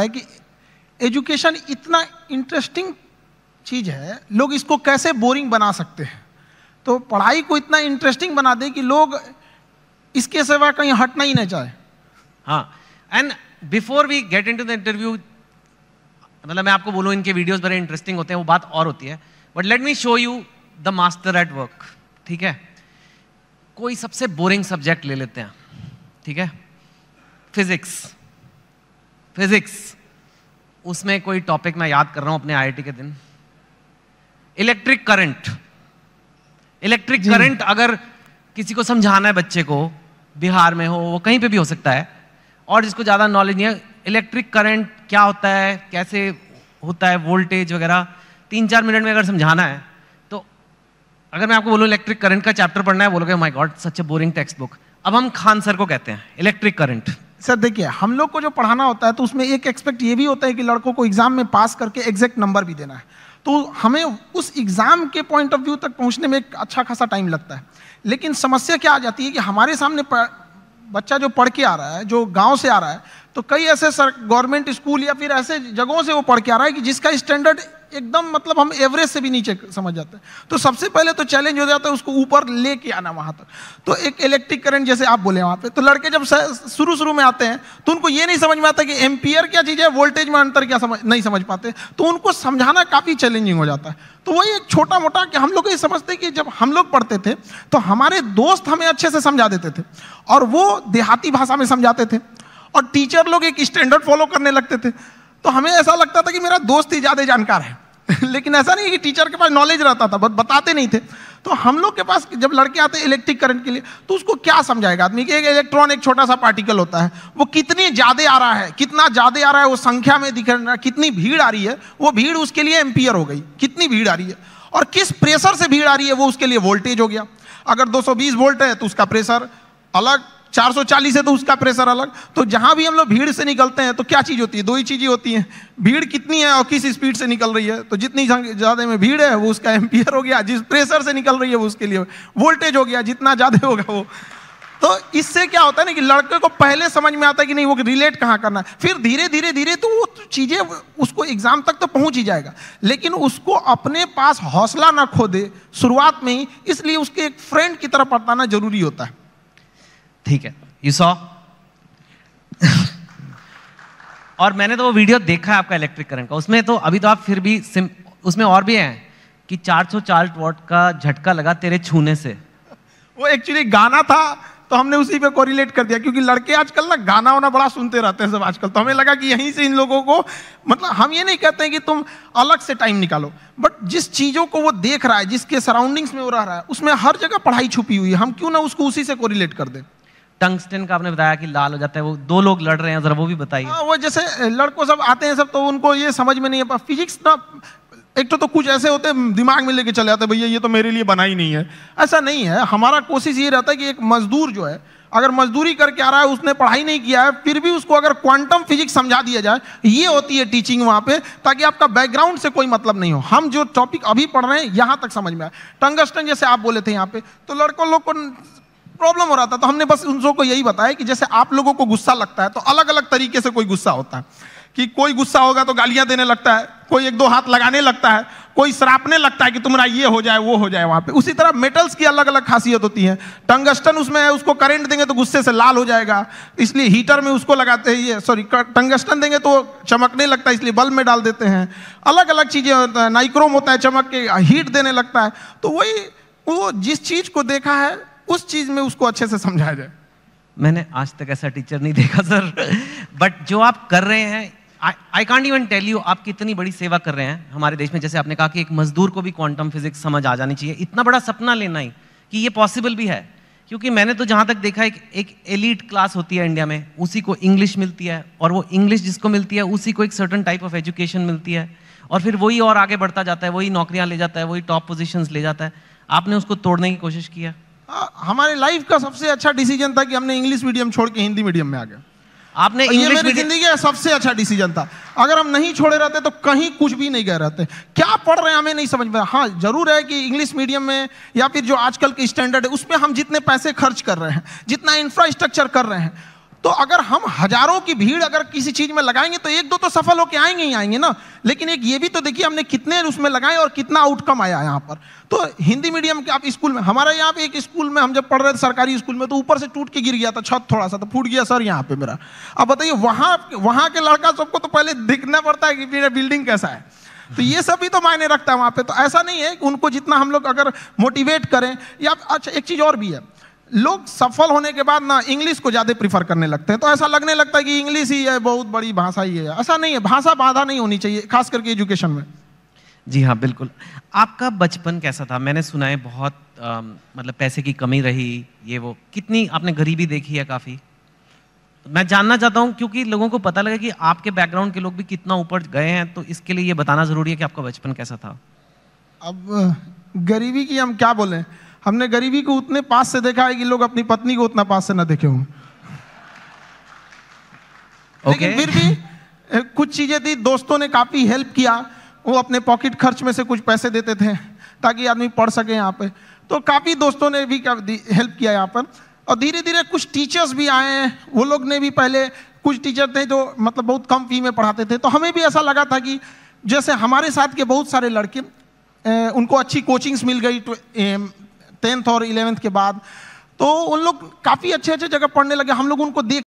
है कि एजुकेशन इतना इंटरेस्टिंग चीज है, लोग इसको कैसे बोरिंग बना सकते हैं। तो पढ़ाई को इतना इंटरेस्टिंग बना दे कि लोग इसके सिवा कहीं हटना ही नहीं चाहे। हाँ, and before we get into the interview, मतलब मैं आपको बोलूँ इनके वीडियोस बड़े इंटरेस्टिंग होते हैं, वो बात और होती है, but let me show you the master at work. ठीक है, कोई सबसे बोरिंग सब्जेक्ट ले लेते हैं, ठीक है, फिजिक्स, उसमें कोई टॉपिक मैं याद कर रहा हूं अपने आईआईटी के दिन, इलेक्ट्रिक करंट अगर किसी को समझाना है बच्चे को, बिहार में हो, वो कहीं पे भी हो सकता है, और जिसको ज़्यादा नॉलेज नहीं है, इलेक्ट्रिक करंट क्या होता है, कैसे होता है, वोल्टेज वगैरह 3-4 मिनट में अगर समझाना है, तो अगर मैं आपको बोलूँ इलेक्ट्रिक करंट का चैप्टर पढ़ना है, बोलोगे my God such A boring text book. अब हम खान सर को कहते हैं इलेक्ट्रिक करंट। सर देखिए, हम लोग को जो पढ़ाना होता है तो उसमें एक एक्सपेक्ट ये भी होता है कि लड़कों को एग्जाम में पास करके एग्जैक्ट नंबर भी देना है, तो हमें उस एग्जाम के पॉइंट ऑफ व्यू तक पहुंचने में एक अच्छा खासा टाइम लगता है। लेकिन समस्या क्या आ जाती है कि हमारे सामने बच्चा जो पढ़ के आ रहा है, जो गांव से आ रहा है, तो कई ऐसे गवर्नमेंट स्कूल या फिर ऐसे जगहों से वो पढ़ के आ रहा है कि जिसका स्टैंडर्ड एकदम मतलब हम एवरेज से भी नीचे समझ जाते हैं। तो सबसे पहले तो चैलेंज हो जाता है उसको ऊपर लेके आना वहाँ तक। तो एक इलेक्ट्रिक करंट जैसे आप बोले वहाँ पे, तो लड़के जब शुरू में आते हैं तो उनको ये नहीं समझ में आता कि एम्पियर क्या चीज़ है, वोल्टेज में अंतर क्या नहीं समझ पाते, तो उनको समझाना काफ़ी चैलेंजिंग हो जाता है। तो वही एक छोटा मोटा कि हम लोग ये समझते कि जब हम लोग पढ़ते थे तो हमारे दोस्त हमें अच्छे से समझा देते थे और वो देहाती भाषा में समझाते थे, और टीचर लोग एक स्टैंडर्ड फॉलो करने लगते थे, तो हमें ऐसा लगता था कि मेरा दोस्त ही ज़्यादा जानकार है। लेकिन ऐसा नहीं है कि टीचर के पास नॉलेज रहता था, बताते नहीं थे। तो हम लोग के पास जब लड़के आते हैं इलेक्ट्रिक करंट के लिए, तो उसको क्या समझाएगा आदमी कि एक इलेक्ट्रॉन एक छोटा सा पार्टिकल होता है, वो कितनी ज़्यादा आ रहा है, कितना ज़्यादा आ रहा है, वो संख्या में दिख रहा है, कितनी भीड़ आ रही है, वो भीड़ उसके लिए एम्पियर हो गई, कितनी भीड़ आ रही है, और किस प्रेशर से भीड़ आ रही है वो उसके लिए वोल्टेज हो गया। अगर 220 वोल्ट है तो उसका प्रेशर अलग, 440 है तो उसका प्रेशर अलग। तो जहां भी हम लोग भीड़ से निकलते हैं तो क्या चीज होती है, दो ही चीजें होती हैं, भीड़ कितनी है और किस स्पीड से निकल रही है। तो जितनी ज्यादा में भीड़ है वो उसका एम्पियर हो गया, जिस प्रेशर से निकल रही है वो उसके लिए वोल्टेज हो गया, जितना ज्यादा होगा वो। तो इससे क्या होता है ना कि लड़के को पहले समझ में आता है कि नहीं वो रिलेट कहाँ करना है, फिर धीरे धीरे तो वो चीजें उसको एग्जाम तक तो पहुंच ही जाएगा, लेकिन उसको अपने पास हौसला ना खो दे शुरुआत में ही, इसलिए उसके एक फ्रेंड की तरह बताना जरूरी होता है। ठीक है, यू सॉ और मैंने तो वो वीडियो देखा है आपका इलेक्ट्रिक करंट का, उसमें तो अभी तो आप फिर भी उसमें और भी हैं कि 440 वॉट का झटका लगा तेरे छूने से। वो एक्चुअली गाना था तो हमने उसी पे कोरिलेट कर दिया, क्योंकि लड़के आजकल ना गाना वाना बड़ा सुनते रहते हैं सब आजकल, तो हमें लगा कि यहीं से इन लोगों को, मतलब हम ये नहीं कहते हैं कि तुम अलग से टाइम निकालो, बट जिस चीजों को वो देख रहा है, जिसके सराउंडिंग्स में वो रह रहा है, उसमें हर जगह पढ़ाई छुपी हुई है, हम क्यों ना उसको उसी से कोरिलेट कर दें। टंगस्टन का आपने बताया कि लाल हो जाता है, वो दो लोग लड़ रहे हैं, जरा वो भी बताइए। वो जैसे लड़कों सब आते हैं सब, तो उनको ये समझ में नहीं है फिजिक्स ना, एक तो कुछ ऐसे होते हैं दिमाग में लेके चले जाते हैं, भैया ये तो मेरे लिए बना ही नहीं है। ऐसा नहीं है, हमारा कोशिश ये रहता है कि एक मजदूर जो है अगर मजदूरी करके आ रहा है, उसने पढ़ाई नहीं किया है, फिर भी उसको अगर क्वांटम फिजिक्स समझा दिया जाए, ये होती है टीचिंग वहां पे, ताकि आपका बैकग्राउंड से कोई मतलब नहीं हो, हम जो टॉपिक अभी पढ़ रहे हैं यहां तक समझ में आए। टंगस्टन जैसे आप बोले थे यहाँ पे, तो लड़कों लोग को प्रॉब्लम हो रहा था, तो हमने बस उन लोगों को यही बताया कि जैसे आप लोगों को गुस्सा लगता है तो अलग अलग तरीके से कोई गुस्सा होता है, कि कोई गुस्सा होगा तो गालियां देने लगता है, कोई एक दो हाथ लगाने लगता है, कोई सरापने लगता है कि तुम्हारा ये हो जाए वो हो जाए वहां पे। उसी तरह मेटल्स की अलग अलग खासियत होती है। टंगस्टन उसमें है, उसको करंट देंगे तो गुस्से से लाल हो जाएगा, इसलिए हीटर में उसको लगाते हैं, ये सॉरी टंगस्टन देंगे तो चमकने लगता है, इसलिए बल्ब में डाल देते हैं। अलग अलग चीजें होता है, नाइक्रोम होता है, चमक के हीट देने लगता है। तो वही वो जिस चीज को देखा है उस चीज में उसको अच्छे से समझाया जाए। मैंने आज तक ऐसा टीचर नहीं देखा सर, बट जो आप कर रहे हैं, I can't even tell you, आप कितनी बड़ी सेवा कर रहे हैं हमारे देश में। जैसे आपने कहा कि एक मजदूर को भी क्वांटम फिजिक्स समझ आ जानी चाहिए, इतना बड़ा सपना लेना ही कि ये पॉसिबल भी है। क्योंकि मैंने तो जहाँ तक देखा एक एलीट क्लास होती है इंडिया में, उसी को इंग्लिश मिलती है, और वो इंग्लिश जिसको मिलती है उसी को एक सर्टन टाइप ऑफ एजुकेशन मिलती है, और फिर वही और आगे बढ़ता जाता है, वही नौकरियाँ ले जाता है, वही टॉप पोजिशंस ले जाता है। आपने उसको तोड़ने की कोशिश किया? हमारे लाइफ का सबसे अच्छा डिसीजन था कि हमने इंग्लिश मीडियम छोड़ के हिंदी मीडियम में आ गए। आपने इंग्लिश मेरी जिंदगी का सबसे अच्छा डिसीजन था। अगर हम नहीं छोड़े रहते तो कहीं कुछ भी नहीं गए रहते। क्या पढ़ रहे हैं हमें नहीं समझ में। हाँ जरूर है कि इंग्लिश मीडियम में या फिर जो आजकल के स्टैंडर्ड है उसमें हम जितने पैसे खर्च कर रहे हैं, जितना इंफ्रास्ट्रक्चर कर रहे हैं, तो अगर हम हजारों की भीड़ अगर किसी चीज में लगाएंगे तो एक दो तो सफल होके आएंगे ही आएंगे ना, लेकिन एक ये भी तो देखिए हमने कितने उसमें लगाए और कितना आउटकम आया यहाँ पर। तो हिंदी मीडियम के आप स्कूल में, हमारे यहाँ पे एक स्कूल में हम जब पढ़ रहे थे सरकारी स्कूल में, तो ऊपर से टूट के गिर गया था छत, थोड़ा सा तो फूट गया सर यहाँ पे मेरा। अब बताइए वहाँ के लड़का सबको तो पहले दिखना पड़ता है कि मेरा बिल्डिंग कैसा है, तो ये सब भी तो मायने रखता है वहाँ पे। तो ऐसा नहीं है कि उनको जितना हम लोग अगर मोटिवेट करें या अच्छा एक चीज़ और भी है, लोग सफल होने के बाद ना इंग्लिश को ज़्यादा प्रीफर करने लगते हैं, तो ऐसा लगने लगता है कि इंग्लिश ही है बहुत बड़ी भाषा ही है। ऐसा नहीं है, भाषा बाधा नहीं होनी चाहिए, खास करके एजुकेशन में। जी हाँ बिल्कुल। आपका बचपन कैसा था? मैंने सुना है बहुत मतलब पैसे की कमी रही, ये वो, कितनी आपने गरीबी देखी है काफ़ी? मैं जानना चाहता हूँ क्योंकि लोगों को पता लगे कि आपके बैकग्राउंड के लोग भी कितना ऊपर गए हैं, तो इसके लिए ये बताना ज़रूरी है कि आपका बचपन कैसा था। अब गरीबी की हम क्या बोलें, हमने गरीबी को उतने पास से देखा है कि लोग अपनी पत्नी को उतना पास से ना देखे हों। लेकिन फिर भी कुछ चीजें थी, दोस्तों ने काफी हेल्प किया, वो अपने पॉकेट खर्च में से कुछ पैसे देते थे ताकि आदमी पढ़ सके यहाँ पे, तो काफी दोस्तों ने भी हेल्प किया यहाँ पर। और धीरे धीरे कुछ टीचर्स भी आए हैं, वो लोग ने भी, पहले कुछ टीचर थे जो मतलब बहुत कम फी में पढ़ाते थे, तो हमें भी ऐसा लगा था कि जैसे हमारे साथ के बहुत सारे लड़के उनको अच्छी कोचिंग्स मिल गई 10th और 11th के बाद, तो उन लोग काफ़ी अच्छे अच्छे जगह पढ़ने लगे, हम लोग उनको देख